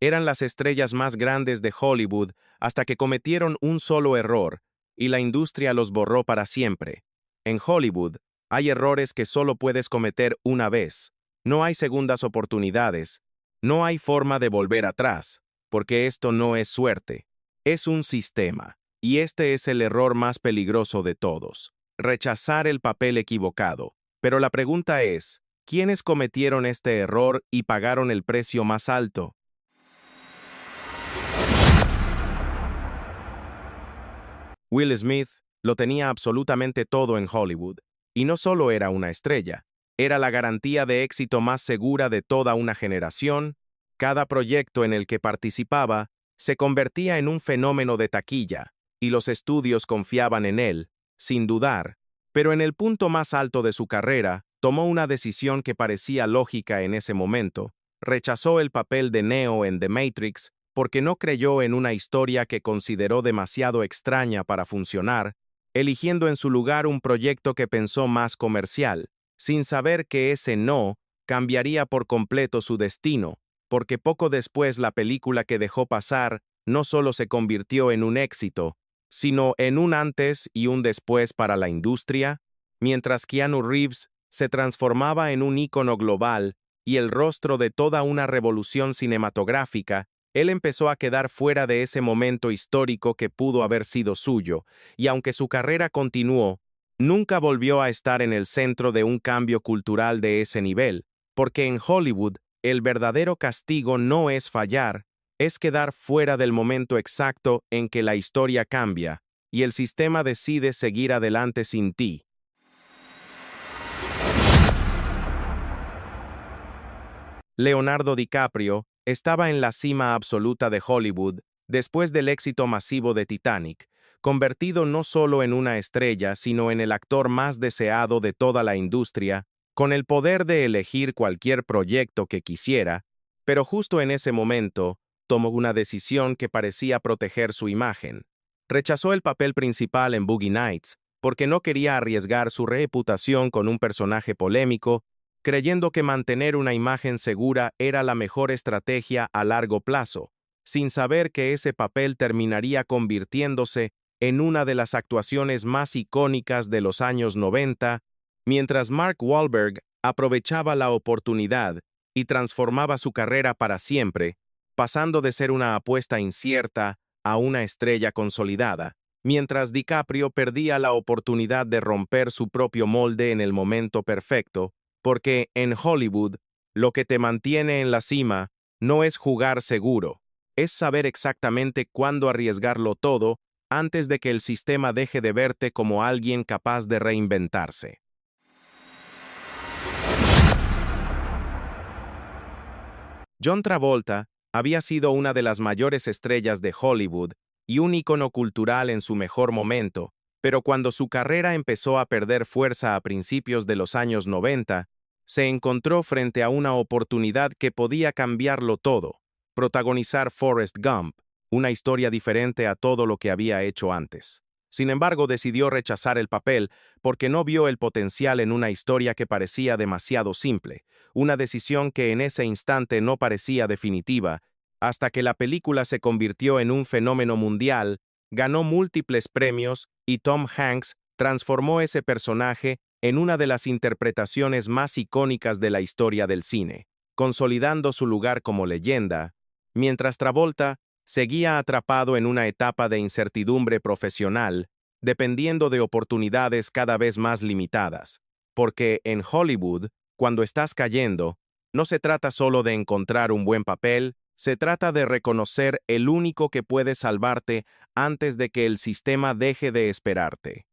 Eran las estrellas más grandes de Hollywood hasta que cometieron un solo error, y la industria los borró para siempre. En Hollywood, hay errores que solo puedes cometer una vez. No hay segundas oportunidades. No hay forma de volver atrás, porque esto no es suerte. Es un sistema, y este es el error más peligroso de todos. Rechazar el papel equivocado. Pero la pregunta es, ¿quiénes cometieron este error y pagaron el precio más alto? Will Smith lo tenía absolutamente todo en Hollywood, y no solo era una estrella, era la garantía de éxito más segura de toda una generación. Cada proyecto en el que participaba se convertía en un fenómeno de taquilla, y los estudios confiaban en él, sin dudar. Pero en el punto más alto de su carrera, tomó una decisión que parecía lógica en ese momento. Rechazó el papel de Neo en The Matrix porque no creyó en una historia que consideró demasiado extraña para funcionar, eligiendo en su lugar un proyecto que pensó más comercial, sin saber que ese no cambiaría por completo su destino, porque poco después la película que dejó pasar no solo se convirtió en un éxito, sino en un antes y un después para la industria, mientras Keanu Reeves se transformaba en un ícono global y el rostro de toda una revolución cinematográfica. Él empezó a quedar fuera de ese momento histórico que pudo haber sido suyo, y aunque su carrera continuó, nunca volvió a estar en el centro de un cambio cultural de ese nivel, porque en Hollywood, el verdadero castigo no es fallar, es quedar fuera del momento exacto en que la historia cambia, y el sistema decide seguir adelante sin ti. Leonardo DiCaprio estaba en la cima absoluta de Hollywood después del éxito masivo de Titanic, convertido no solo en una estrella, sino en el actor más deseado de toda la industria, con el poder de elegir cualquier proyecto que quisiera, pero justo en ese momento, tomó una decisión que parecía proteger su imagen. Rechazó el papel principal en Boogie Nights porque no quería arriesgar su reputación con un personaje polémico, creyendo que mantener una imagen segura era la mejor estrategia a largo plazo, sin saber que ese papel terminaría convirtiéndose en una de las actuaciones más icónicas de los años 90, mientras Mark Wahlberg aprovechaba la oportunidad y transformaba su carrera para siempre, pasando de ser una apuesta incierta a una estrella consolidada, mientras DiCaprio perdía la oportunidad de romper su propio molde en el momento perfecto, porque en Hollywood, lo que te mantiene en la cima no es jugar seguro, es saber exactamente cuándo arriesgarlo todo antes de que el sistema deje de verte como alguien capaz de reinventarse. John Travolta había sido una de las mayores estrellas de Hollywood y un ícono cultural en su mejor momento, pero cuando su carrera empezó a perder fuerza a principios de los años 90, se encontró frente a una oportunidad que podía cambiarlo todo: protagonizar Forrest Gump, una historia diferente a todo lo que había hecho antes. Sin embargo, decidió rechazar el papel porque no vio el potencial en una historia que parecía demasiado simple, una decisión que en ese instante no parecía definitiva, hasta que la película se convirtió en un fenómeno mundial, ganó múltiples premios y Tom Hanks transformó ese personaje en una de las interpretaciones más icónicas de la historia del cine, consolidando su lugar como leyenda, mientras Travolta seguía atrapado en una etapa de incertidumbre profesional, dependiendo de oportunidades cada vez más limitadas, porque en Hollywood, cuando estás cayendo, no se trata solo de encontrar un buen papel, se trata de reconocer el único que puede salvarte antes de que el sistema deje de esperarte.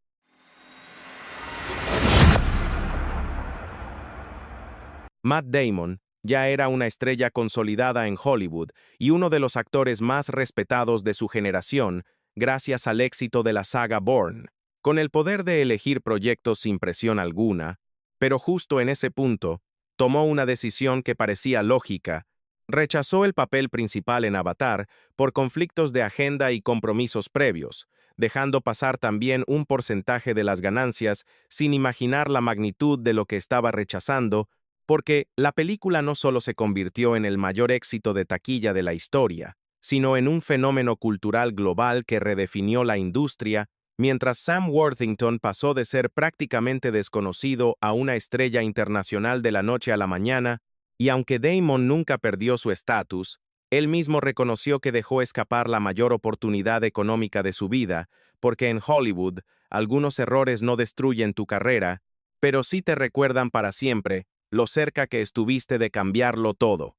Matt Damon ya era una estrella consolidada en Hollywood y uno de los actores más respetados de su generación, gracias al éxito de la saga Bourne, con el poder de elegir proyectos sin presión alguna, pero justo en ese punto, tomó una decisión que parecía lógica: rechazó el papel principal en Avatar por conflictos de agenda y compromisos previos, dejando pasar también un porcentaje de las ganancias sin imaginar la magnitud de lo que estaba rechazando, Porque la película no solo se convirtió en el mayor éxito de taquilla de la historia, sino en un fenómeno cultural global que redefinió la industria, mientras Sam Worthington pasó de ser prácticamente desconocido a una estrella internacional de la noche a la mañana, y aunque Damon nunca perdió su estatus, él mismo reconoció que dejó escapar la mayor oportunidad económica de su vida, porque en Hollywood, algunos errores no destruyen tu carrera, pero sí te recuerdan para siempre lo cerca que estuviste de cambiarlo todo.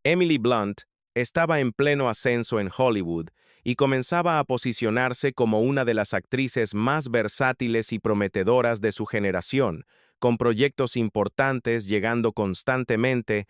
Emily Blunt estaba en pleno ascenso en Hollywood y comenzaba a posicionarse como una de las actrices más versátiles y prometedoras de su generación, con proyectos importantes llegando constantemente,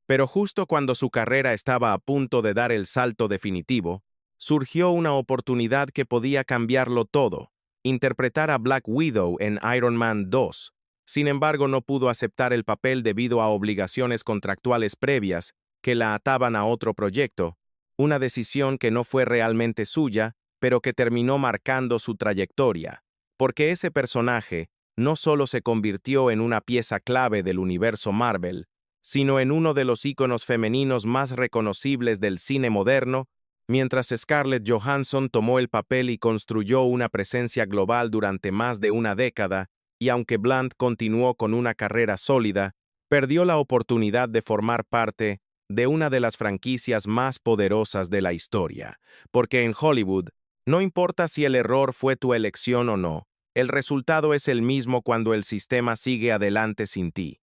pero justo cuando su carrera estaba a punto de dar el salto definitivo, surgió una oportunidad que podía cambiarlo todo: interpretar a Black Widow en Iron Man 2. Sin embargo, no pudo aceptar el papel debido a obligaciones contractuales previas que la ataban a otro proyecto, una decisión que no fue realmente suya, pero que terminó marcando su trayectoria, porque ese personaje no solo se convirtió en una pieza clave del universo Marvel, sino en uno de los íconos femeninos más reconocibles del cine moderno, mientras Scarlett Johansson tomó el papel y construyó una presencia global durante más de una década, y aunque Blunt continuó con una carrera sólida, perdió la oportunidad de formar parte de una de las franquicias más poderosas de la historia, porque en Hollywood, no importa si el error fue tu elección o no, el resultado es el mismo cuando el sistema sigue adelante sin ti.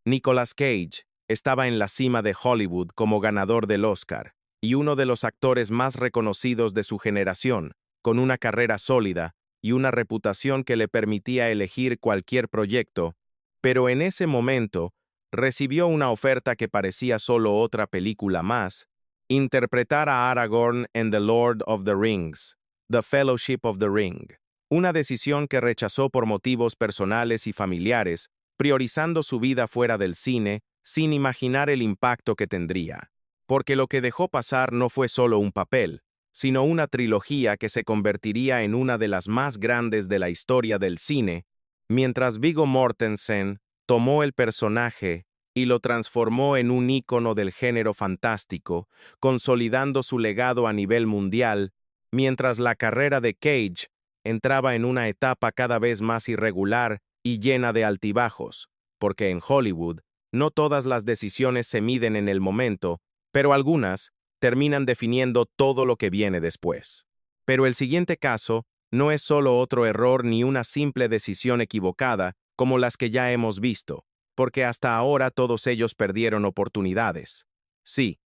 Nicolas Cage estaba en la cima de Hollywood como ganador del Oscar, y uno de los actores más reconocidos de su generación, con una carrera sólida y una reputación que le permitía elegir cualquier proyecto, pero en ese momento recibió una oferta que parecía solo otra película más: interpretar a Aragorn en The Lord of the Rings, The Fellowship of the Ring, una decisión que rechazó por motivos personales y familiares, priorizando su vida fuera del cine, sin imaginar el impacto que tendría. Porque lo que dejó pasar no fue solo un papel, sino una trilogía que se convertiría en una de las más grandes de la historia del cine, mientras Viggo Mortensen tomó el personaje y lo transformó en un ícono del género fantástico, consolidando su legado a nivel mundial, mientras la carrera de Cage entraba en una etapa cada vez más irregular y llena de altibajos, porque en Hollywood no todas las decisiones se miden en el momento, pero algunas terminan definiendo todo lo que viene después. Pero el siguiente caso no es solo otro error ni una simple decisión equivocada como las que ya hemos visto, porque hasta ahora todos ellos perdieron oportunidades. Sí,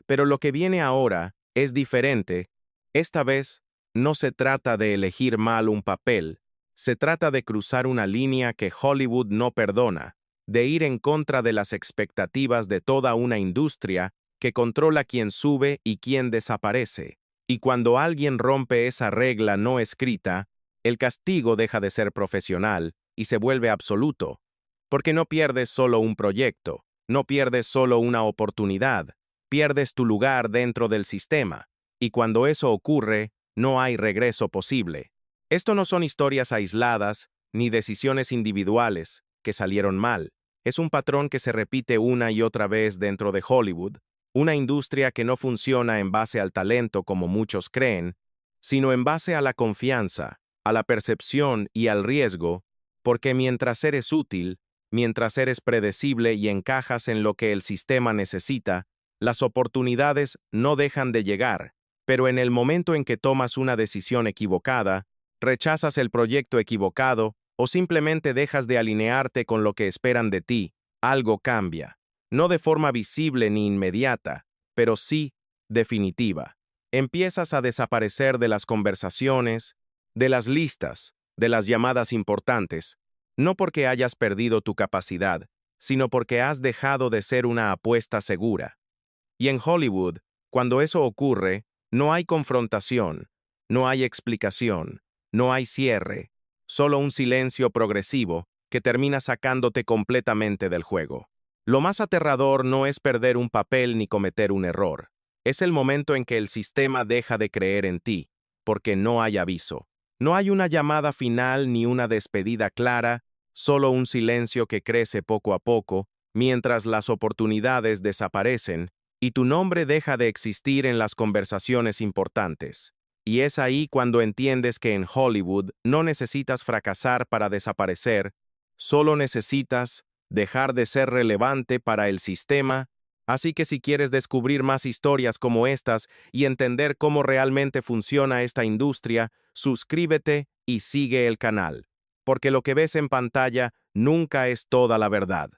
pero lo que viene ahora es diferente. Esta vez no se trata de elegir mal un papel, se trata de cruzar una línea que Hollywood no perdona, de ir en contra de las expectativas de toda una industria que controla quién sube y quién desaparece. Y cuando alguien rompe esa regla no escrita, el castigo deja de ser profesional y se vuelve absoluto, porque no pierdes solo un proyecto, no pierdes solo una oportunidad, pierdes tu lugar dentro del sistema, y cuando eso ocurre, no hay regreso posible. Esto no son historias aisladas, ni decisiones individuales que salieron mal. Es un patrón que se repite una y otra vez dentro de Hollywood, una industria que no funciona en base al talento como muchos creen, sino en base a la confianza, a la percepción y al riesgo, porque mientras eres útil, mientras eres predecible y encajas en lo que el sistema necesita, las oportunidades no dejan de llegar, pero en el momento en que tomas una decisión equivocada, rechazas el proyecto equivocado o simplemente dejas de alinearte con lo que esperan de ti, algo cambia. No de forma visible ni inmediata, pero sí definitiva. Empiezas a desaparecer de las conversaciones, de las listas, de las llamadas importantes, no porque hayas perdido tu capacidad, sino porque has dejado de ser una apuesta segura. Y en Hollywood, cuando eso ocurre, no hay confrontación, no hay explicación, no hay cierre, solo un silencio progresivo que termina sacándote completamente del juego. Lo más aterrador no es perder un papel ni cometer un error, Es el momento en que el sistema deja de creer en ti, porque no hay aviso. No hay una llamada final ni una despedida clara, solo un silencio que crece poco a poco, mientras las oportunidades desaparecen y tu nombre deja de existir en las conversaciones importantes. Y es ahí cuando entiendes que en Hollywood no necesitas fracasar para desaparecer, solo necesitas dejar de ser relevante para el sistema. Así que si quieres descubrir más historias como estas y entender cómo realmente funciona esta industria, suscríbete y sigue el canal, porque lo que ves en pantalla nunca es toda la verdad.